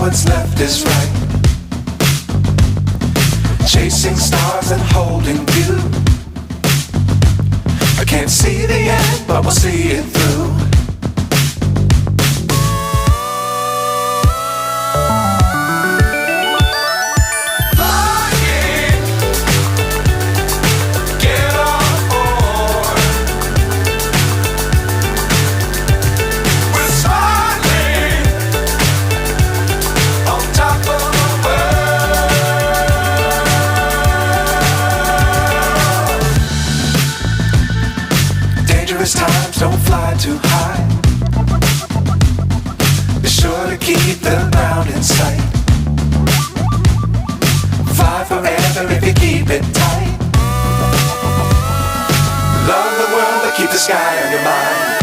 what's left is right. Chasing stars and holding you. I can't see the end, but we'll see it through. Times don't fly too high. Be sure to keep the ground in sight. Fly forever if you keep it tight. Love the world but keep the sky on your mind.